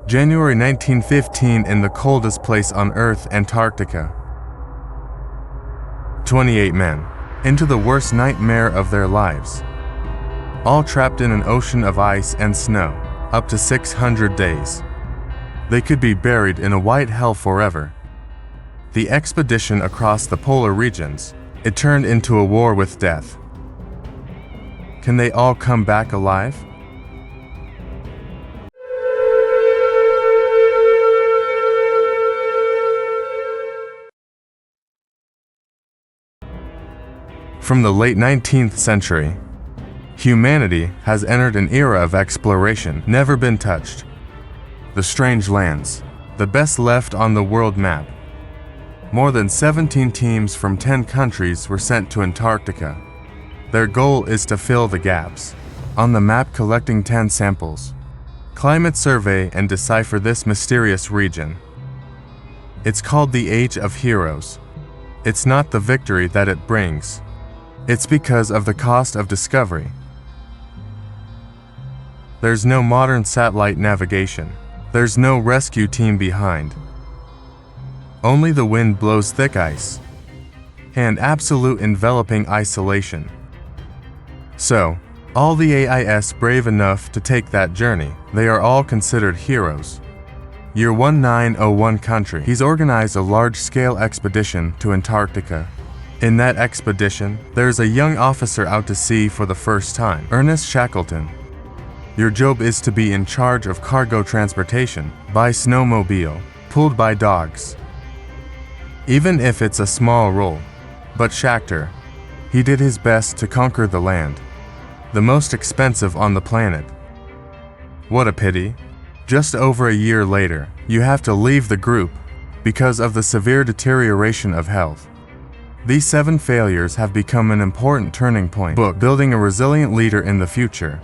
January 1915 in the coldest place on Earth, Antarctica. 28 men. Into the worst nightmare of their lives. All trapped in an ocean of ice and snow, up to 600 days. They could be buried in a white hell forever. The expedition across the polar regions, it turned into a war with death. Can they all come back alive? From the late 19th century, humanity has entered an era of exploration never been touched. The strange lands, the best left on the world map. More than 17 teams from 10 countries were sent to Antarctica. Their goal is to fill the gaps on the map, collecting 10 samples, climate survey and decipher this mysterious region. It's called the Age of Heroes. It's not the victory that it brings. It's because of the cost of discovery. There's no modern satellite navigation. There's no rescue team behind. Only the wind blows thick ice and absolute enveloping isolation. So, all the AIS brave enough to take that journey, they are all considered heroes. Year 1901 country. He's organized a large-scale expedition to Antarctica. In that expedition, there's a young officer out to sea for the first time, Ernest Shackleton. Your job is to be in charge of cargo transportation by snowmobile, pulled by dogs. Even if it's a small role. But Shackleton, he did his best to conquer the land, the most expensive on the planet. What a pity. Just over a year later, you have to leave the group because of the severe deterioration of health. These 7 failures have become an important turning point. Book Building a Resilient Leader in the Future.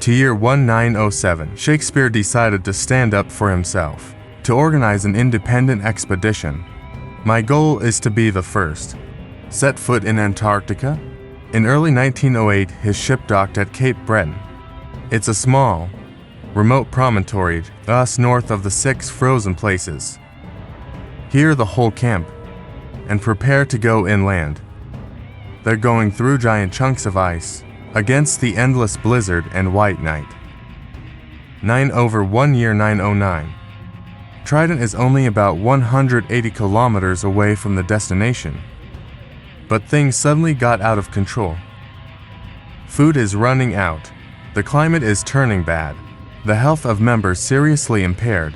To year 1907, Shakespeare decided to stand up for himself, to organize an independent expedition. My goal is to be the first. Set foot in Antarctica? In early 1908, his ship docked at Cape Breton. It's a small, remote promontory just north of the 6 frozen places. Here the whole camp and prepare to go inland. They're going through giant chunks of ice against the endless blizzard and white night. 9/1 year 1909. Trident is only about 180 kilometers away from the destination. But things suddenly got out of control. Food is running out. The climate is turning bad. The health of members seriously impaired.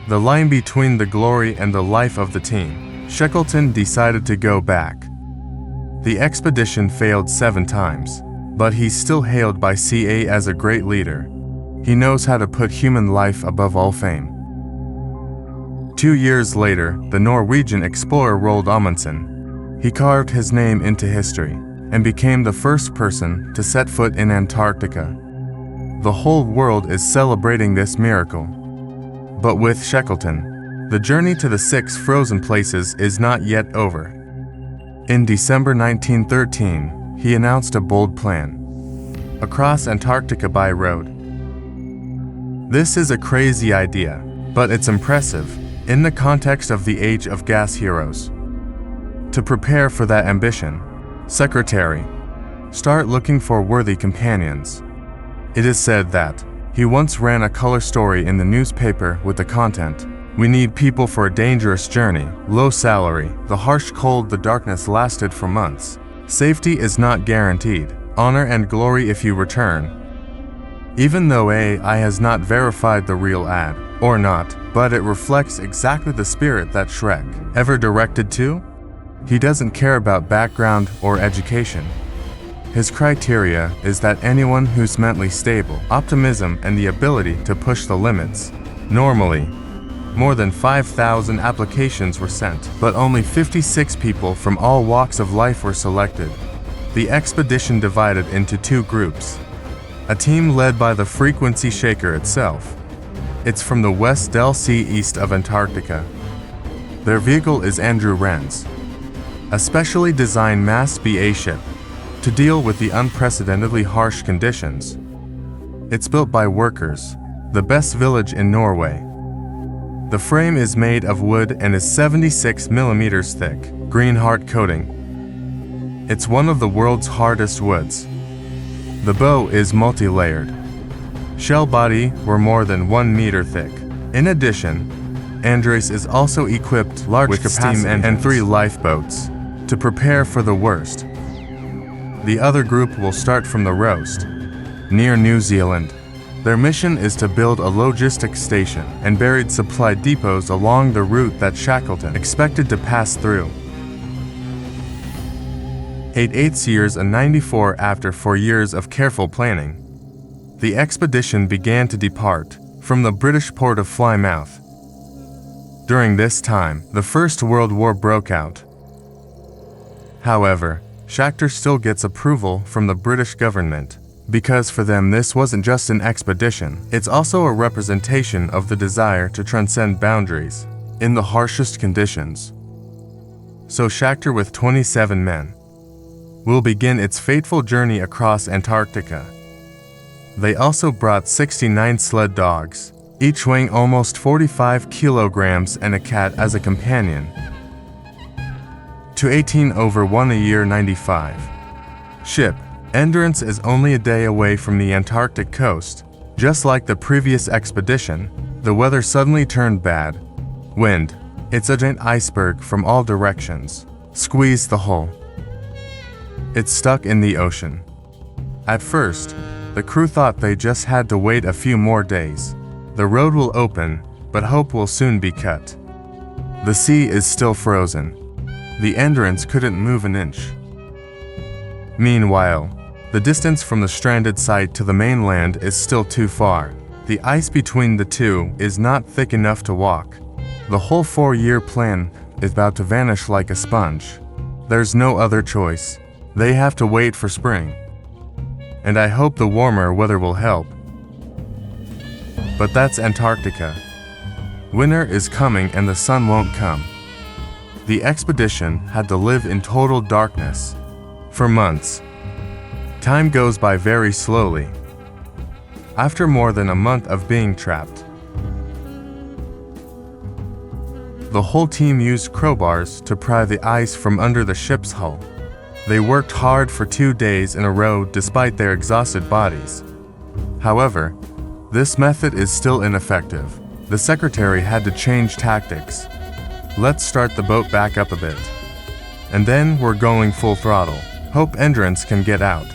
The line between the glory and the life of the team. Shackleton decided to go back. The expedition failed 7 times, but he's still hailed by CA as a great leader. He knows how to put human life above all fame. 2 years later, the Norwegian explorer Roald Amundsen. He carved his name into history and became the first person to set foot in Antarctica. The whole world is celebrating this miracle. But with Shackleton, the journey to the 6 frozen places is not yet over. In December 1913, he announced a bold plan. Across Antarctica by road. This is a crazy idea, but it's impressive in the context of the age of gas heroes. To prepare for that ambition, Secretary, start looking for worthy companions. It is said that he once ran a color story in the newspaper with the content, "We need people for a dangerous journey, low salary, the harsh cold, the darkness lasted for months. Safety is not guaranteed, honor and glory if you return." Even though AI has not verified the real ad, or not, but it reflects exactly the spirit that Shrek ever directed to. He doesn't care about background or education. His criteria is that anyone who's mentally stable, optimism and the ability to push the limits. Normally, more than 5,000 applications were sent, but only 56 people from all walks of life were selected. The expedition divided into 2 groups. A team led by the frequency shaker itself. It's from the West Del Sea east of Antarctica. Their vehicle is Andrew Wren's, a specially designed mass BA ship to deal with the unprecedentedly harsh conditions. It's built by workers, the best village in Norway. The frame is made of wood and is 76 millimeters thick, green heart coating. It's one of the world's hardest woods. The bow is multi-layered. Shell body were more than 1 meter thick. In addition, Andres is also equipped with steam and 3 lifeboats to prepare for the worst. The other group will start from the Roast, near New Zealand. Their mission is to build a logistics station and buried supply depots along the route that Shackleton expected to pass through. 8 years and 94 after 4 years of careful planning, the expedition began to depart from the British port of Plymouth. During this time, the First World War broke out. However, Shackleton still gets approval from the British government, because for them this wasn't just an expedition, it's also a representation of the desire to transcend boundaries in the harshest conditions. So Shackleton with 27 men will begin its fateful journey across Antarctica. They also brought 69 sled dogs, each weighing almost 45 kilograms, and a cat as a companion. To 18 over 1 a year 95. Ship. Endurance is only a day away from the Antarctic coast. Just like the previous expedition, the weather suddenly turned bad. Wind. It's a giant iceberg from all directions. Squeeze the hull. It's stuck in the ocean. At first, the crew thought they just had to wait a few more days. The road will open, but hope will soon be cut. The sea is still frozen. The Endurance couldn't move an inch. Meanwhile, the distance from the stranded site to the mainland is still too far. The ice between the two is not thick enough to walk. The whole 4-year plan is about to vanish like a sponge. There's no other choice. They have to wait for spring. And I hope the warmer weather will help. But that's Antarctica. Winter is coming and the sun won't come. The expedition had to live in total darkness for months. Time goes by very slowly. After more than a month of being trapped, the whole team used crowbars to pry the ice from under the ship's hull. They worked hard for 2 days in a row despite their exhausted bodies. However, this method is still ineffective. The secretary had to change tactics. Let's start the boat back up a bit. And then we're going full throttle. Hope Endurance can get out.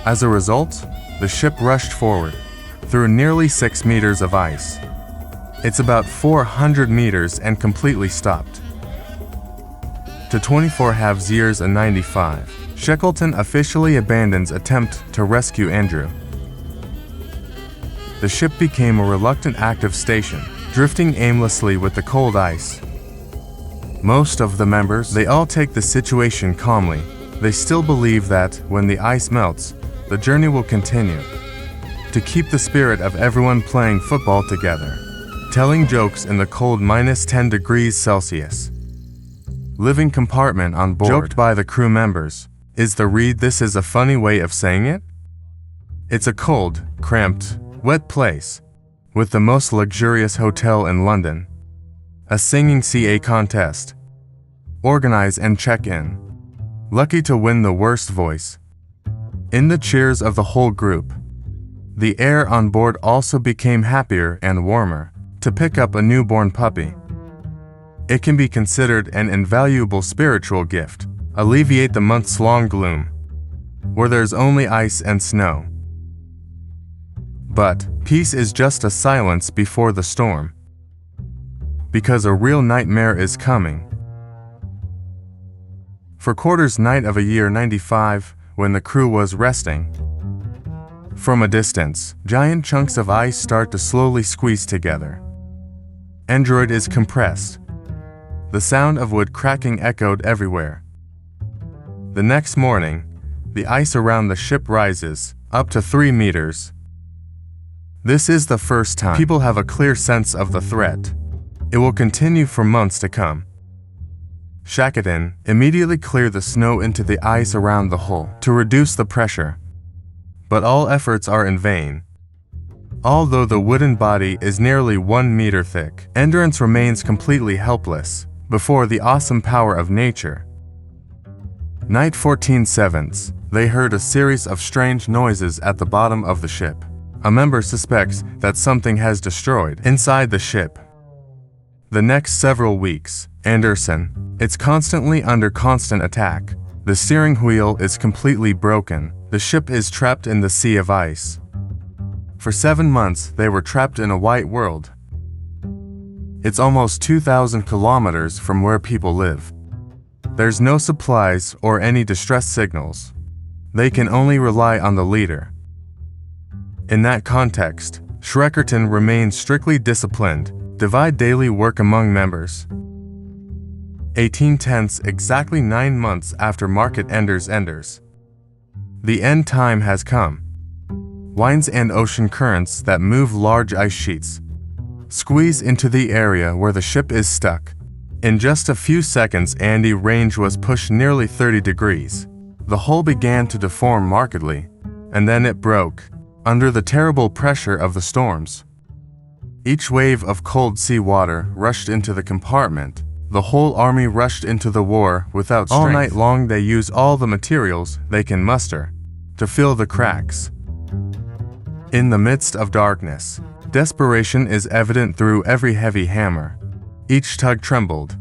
As a result, the ship rushed forward, through nearly 6 meters of ice. It's about 400 meters and completely stopped. To 24 years and 95, Shackleton officially abandons attempt to rescue Andrew. The ship became a reluctant active station, drifting aimlessly with the cold ice. Most of the members, they all take the situation calmly. They still believe that, when the ice melts, the journey will continue. To keep the spirit of everyone playing football together, telling jokes in the cold -10 degrees Celsius. Living compartment on board, joked by the crew members, is the read. This is a funny way of saying it. It's a cold, cramped, wet place, with the most luxurious hotel in London. A singing CA contest. Organize and check in. Lucky to win the worst voice. In the cheers of the whole group, the air on board also became happier and warmer. To pick up a newborn puppy, it can be considered an invaluable spiritual gift. Alleviate the months-long gloom, where there's only ice and snow. But peace is just a silence before the storm, because a real nightmare is coming. For quarters night of a year 95, when the crew was resting, from a distance, giant chunks of ice start to slowly squeeze together. Android is compressed. The sound of wood cracking echoed everywhere. The next morning, the ice around the ship rises, up to 3 meters. This is the first time people have a clear sense of the threat. It will continue for months to come. Shackleton immediately cleared the snow into the ice around the hull to reduce the pressure. But all efforts are in vain. Although the wooden body is nearly 1 meter thick, Endurance remains completely helpless before the awesome power of nature. Night 14/7. They heard a series of strange noises at the bottom of the ship. A member suspects that something has destroyed inside the ship. The next several weeks, Anderson, it's constantly under constant attack. The steering wheel is completely broken. The ship is trapped in the sea of ice. For 7 months, they were trapped in a white world. It's almost 2,000 kilometers from where people live. There's no supplies or any distress signals. They can only rely on the leader. In that context, SHACKLETON remains strictly disciplined, divide daily work among members. 18/10, exactly 9 months after market enders. The end time has come. Winds and ocean currents that move large ice sheets squeeze into the area where the ship is stuck. In just a few seconds, Andy range was pushed nearly 30 degrees. The hull began to deform markedly, and then it broke under the terrible pressure of the storms. Each wave of cold sea water rushed into the compartment. The whole army rushed into the war without strength. All night long they use all the materials they can muster to fill the cracks. In the midst of darkness, desperation is evident through every heavy hammer. Each tug trembled,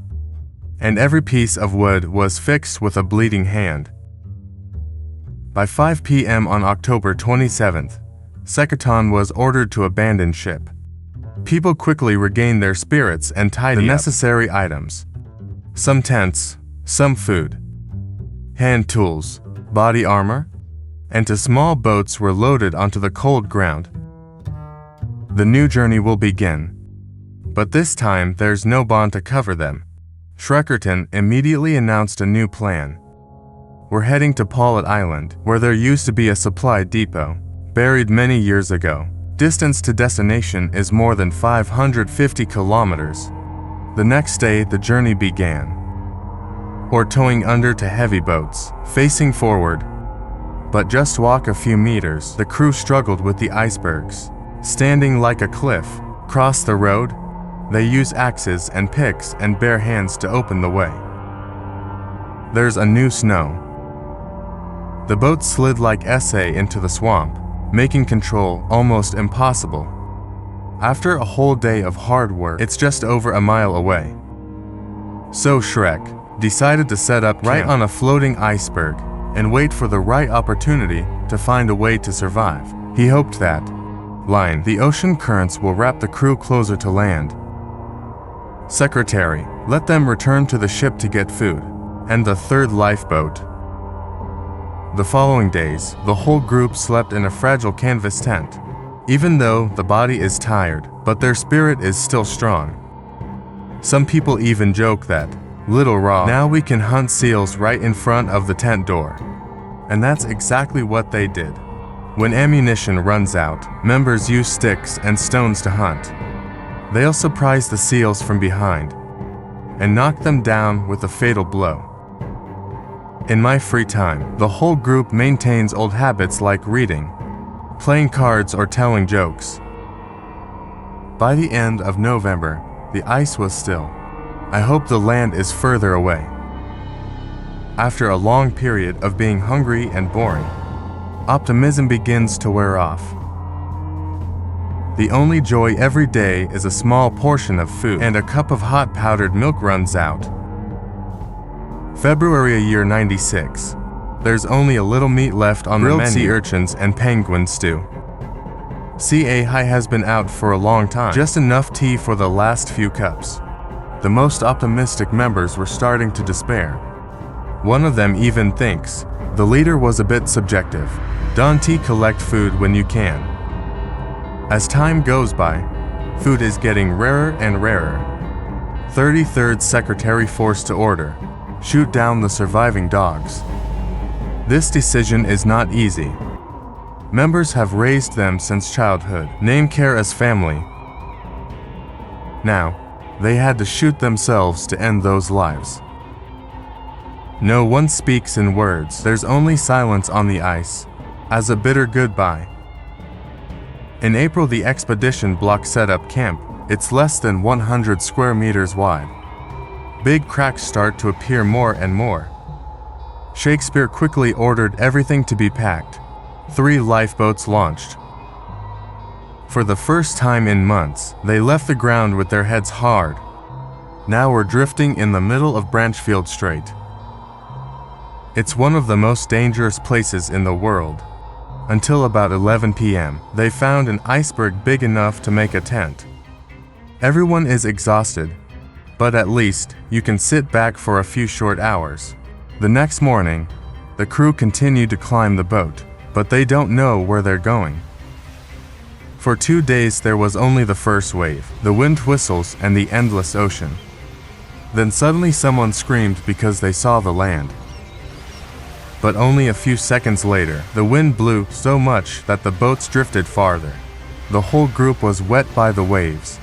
and every piece of wood was fixed with a bleeding hand. By 5 p.m. on October 27th, SHACKLETON was ordered to abandon ship. People quickly regained their spirits and tidied the necessary items. Some tents, some food, hand tools, body armor, and 2 small boats were loaded onto the cold ground. The new journey will begin. But this time there's no bond to cover them. SHACKLETON immediately announced a new plan. We're heading to Paulet Island, where there used to be a supply depot, buried many years ago. Distance to destination is more than 550 kilometers. The next day the journey began. Or towing under to heavy boats, facing forward. But just walk a few meters, the crew struggled with the icebergs. Standing like a cliff, cross the road. They use axes and picks and bare hands to open the way. There's a new snow. The boat slid like SA into the swamp, making control almost impossible. After a whole day of hard work, it's just over a mile away. So Shrek decided to set up right on a floating iceberg and wait for the right opportunity to find a way to survive. He hoped that the ocean currents will wrap the crew closer to land. Secretary, let them return to the ship to get food, and the 3rd lifeboat. The following days, the whole group slept in a fragile canvas tent. Even though the body is tired, but their spirit is still strong. Some people even joke that, "Little Raw, now we can hunt seals right in front of the tent door." And that's exactly what they did. When ammunition runs out, members use sticks and stones to hunt. They'll surprise the seals from behind and knock them down with a fatal blow. In my free time, the whole group maintains old habits like reading, playing cards, or telling jokes. By the end of November, the ice was still. I hope the land is further away. After a long period of being hungry and boring, optimism begins to wear off. The only joy every day is a small portion of food, and a cup of hot powdered milk runs out. February a year 96. There's only a little meat left on the menu. Grilled sea urchins and penguin stew. CA has been out for a long time, just enough tea for the last few cups. The most optimistic members were starting to despair. One of them even thinks the leader was a bit subjective. Don't collect food when you can. As time goes by, food is getting rarer and rarer. 33rd Secretary forced to order, shoot down the surviving dogs. This decision is not easy. Members have raised them since childhood, named care as family. Now, they had to shoot themselves to end those lives. No one speaks in words. There's only silence on the ice, as a bitter goodbye. In April, the expedition block set up camp. It's less than 100 square meters wide. Big cracks start to appear more and more. Shakespeare quickly ordered everything to be packed. 3 lifeboats launched. For the first time in months, they left the ground with their heads hard. Now we're drifting in the middle of Branchfield Strait. It's one of the most dangerous places in the world. Until about 11 p.m., they found an iceberg big enough to make a tent. Everyone is exhausted, but at least you can sit back for a few short hours. The next morning, the crew continued to climb the boat, but they don't know where they're going. For 2 days there was only the first wave, the wind whistles, and the endless ocean. Then suddenly someone screamed because they saw the land. But only a few seconds later, the wind blew so much that the boats drifted farther. The whole group was wet by the waves.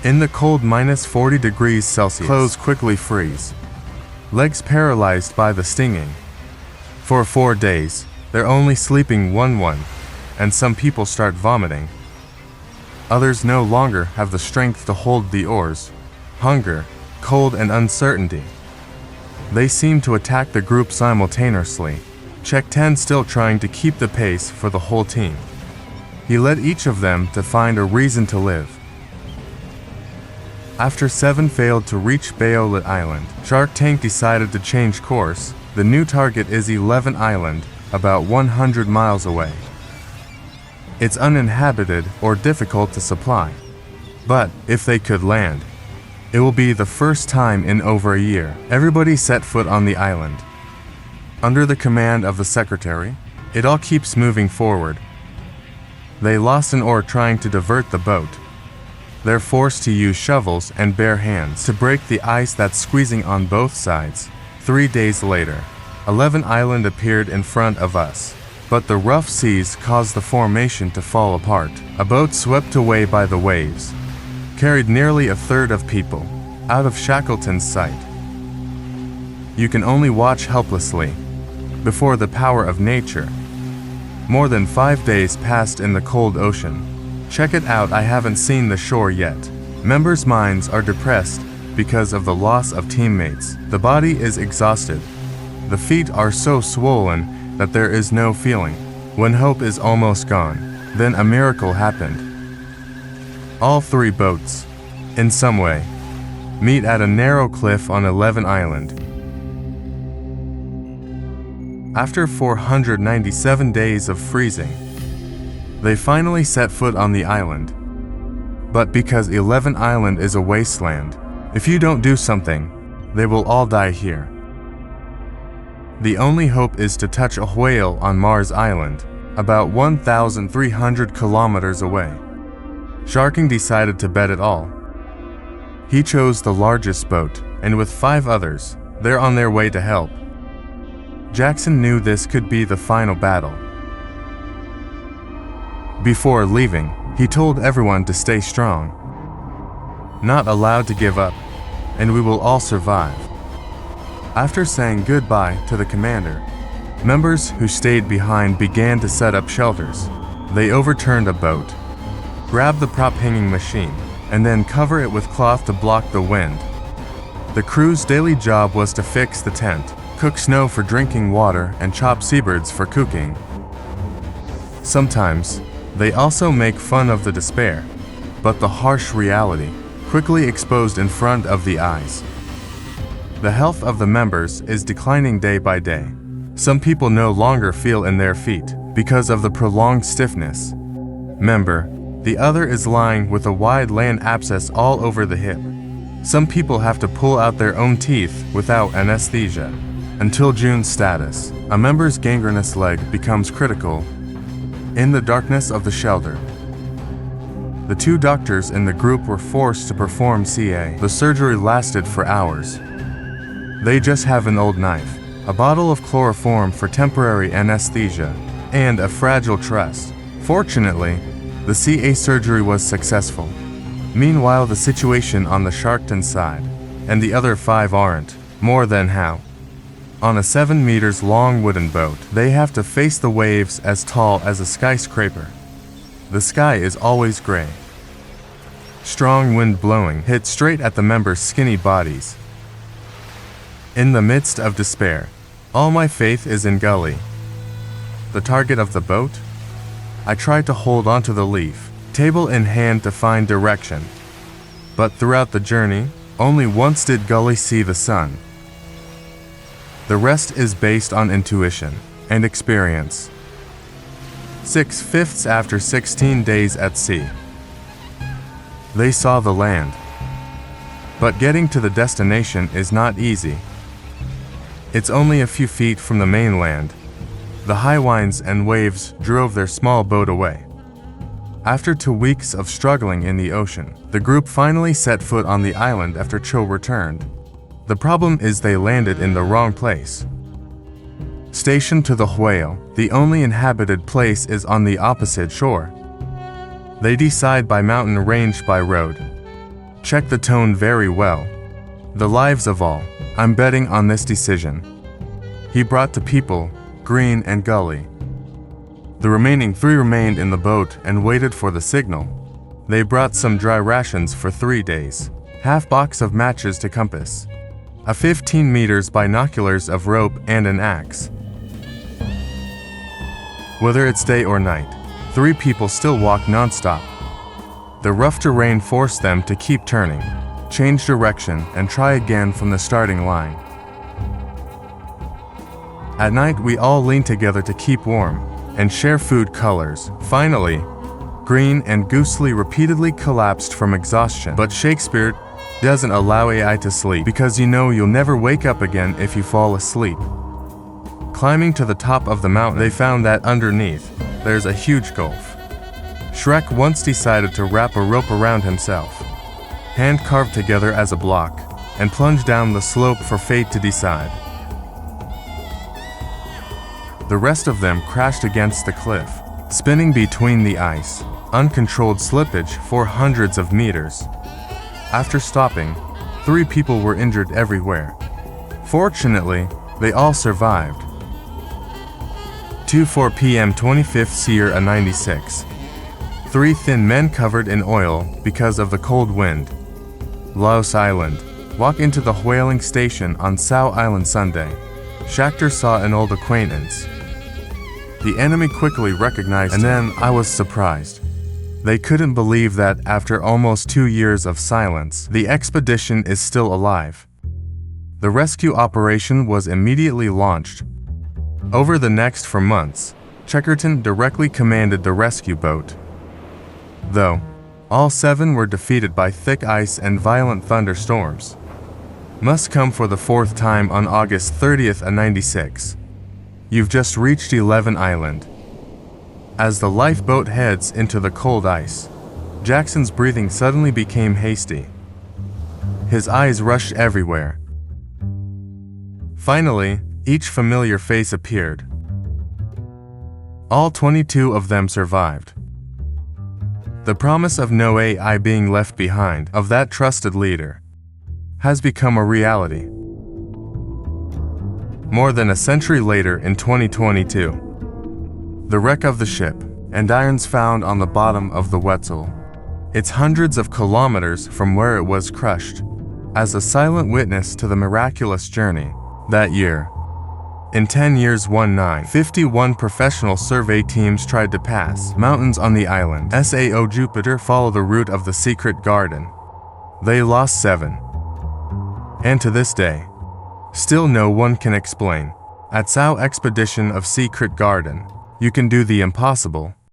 In the cold -40 degrees Celsius, clothes quickly freeze. Legs paralyzed by the stinging. For 4 days, they're only sleeping one, and some people start vomiting. Others no longer have the strength to hold the oars. Hunger, cold, and uncertainty. They seem to attack the group simultaneously. Check 10 still trying to keep the pace for the whole team. He led each of them to find a reason to live. After 7 failed to reach Bayolet Island, Shark Tank decided to change course. The new target is 11 Island, about 100 miles away. It's uninhabited or difficult to supply. But if they could land, it will be the first time in over a year. Everybody set foot on the island. Under the command of the secretary, it all keeps moving forward. They lost an oar trying to divert the boat. They're forced to use shovels and bare hands to break the ice that's squeezing on both sides. 3 days later, 11 Island appeared in front of us. But the rough seas caused the formation to fall apart. A boat swept away by the waves carried nearly a third of people out of Shackleton's sight. You can only watch helplessly before the power of nature. More than 5 days passed in the cold ocean. Check it out, I haven't seen the shore yet. Members' minds are depressed because of the loss of teammates. The body is exhausted. The feet are so swollen that there is no feeling. When hope is almost gone, then a miracle happened. All 3 boats, in some way, meet at a narrow cliff on 11 Island. After 497 days of freezing, they finally set foot on the island. But because 11 Island is a wasteland, if you don't do something, they will all die here. The only hope is to touch a whale on Mars Island, about 1,300 kilometers away. Sharking decided to bet it all. He chose the largest boat, and with 5 others, they're on their way to help. Jackson knew this could be the final battle. Before leaving, he told everyone to stay strong. Not allowed to give up, and we will all survive. After saying goodbye to the commander, members who stayed behind began to set up shelters. They overturned a boat, grabbed the prop hanging machine, and then cover it with cloth to block the wind. The crew's daily job was to fix the tent, cook snow for drinking water, and chop seabirds for cooking. Sometimes, they also make fun of the despair, but the harsh reality quickly exposed in front of the eyes. The health of the members is declining day by day. Some people no longer feel in their feet because of the prolonged stiffness. The other is lying with a wide land abscess all over the hip. Some people have to pull out their own teeth without anesthesia. Until June's status, a member's gangrenous leg becomes critical. In the darkness of the shelter, the 2 doctors in the group were forced to perform CA. The surgery lasted for hours. They just have an old knife, a bottle of chloroform for temporary anesthesia, and a fragile truss. Fortunately, the CA surgery was successful. Meanwhile, the situation on the Sharkton side, and the other 5 aren't. More than how. On a 7 meters long wooden boat, they have to face the waves as tall as a skyscraper. The sky is always gray. Strong wind blowing hit straight at the members' skinny bodies. In the midst of despair, all my faith is in Gully, the target of the boat. I tried to hold onto the leaf, table in hand to find direction. But throughout the journey, only once did Gully see the sun. The rest is based on intuition and experience. 6/5 after 16 days at sea, they saw the land. But getting to the destination is not easy. It's only a few feet from the mainland. The high winds and waves drove their small boat away. After 2 weeks of struggling in the ocean, the group finally set foot on the island after Cho returned. The problem is they landed in the wrong place. Stationed to the whale, the only inhabited place is on the opposite shore. They decide by mountain range by road. Check the tone very well. The lives of all, I'm betting on this decision. He brought to people, Green and Gully. The remaining 3 remained in the boat and waited for the signal. They brought some dry rations for 3 days, half box of matches to compass, a 15 meters binoculars of rope and an axe. Whether it's day or night, 3 people still walk non-stop. The rough terrain forced them to keep turning, change direction, and try again from the starting line. At night, we all lean together to keep warm and share food colors. Finally, Green and Goosely repeatedly collapsed from exhaustion. But Shakespeare doesn't allow AI to sleep, because you know you'll never wake up again if you fall asleep. Climbing to the top of the mountain, they found that underneath, there's a huge gulf. Shrek once decided to wrap a rope around himself, hand carved together as a block, and plunge down the slope for fate to decide. The rest of them crashed against the cliff, spinning between the ice, uncontrolled slippage for hundreds of meters. After stopping, 3 people were injured everywhere. Fortunately, they all survived. 2:04 p.m. 25th year 96. 3 thin men covered in oil because of the cold wind. Laos Island. Walk into the whaling station on Sao Island Sunday. Shackleton saw an old acquaintance. The enemy quickly recognized him, and then I was surprised. They couldn't believe that after almost 2 years of silence, the expedition is still alive. The rescue operation was immediately launched. Over the next 4 months, Shackleton directly commanded the rescue boat. Though, all 7 were defeated by thick ice and violent thunderstorms. Must come for the 4th time on August 30th, 96. You've just reached 11 Island. As the lifeboat heads into the cold ice, Jackson's breathing suddenly became hasty. His eyes rushed everywhere. Finally, each familiar face appeared. All 22 of them survived. The promise of no AI being left behind, of that trusted leader, has become a reality. More than a century later in 2022, the wreck of the ship, and irons found on the bottom of the Wetzel. It's hundreds of kilometers from where it was crushed, as a silent witness to the miraculous journey. That year, in 10 years 51 professional survey teams tried to pass mountains on the island. SAO Jupiter follow the route of the secret garden. They lost 7. And to this day, still no one can explain. At SAO Expedition of Secret Garden, you can do the impossible.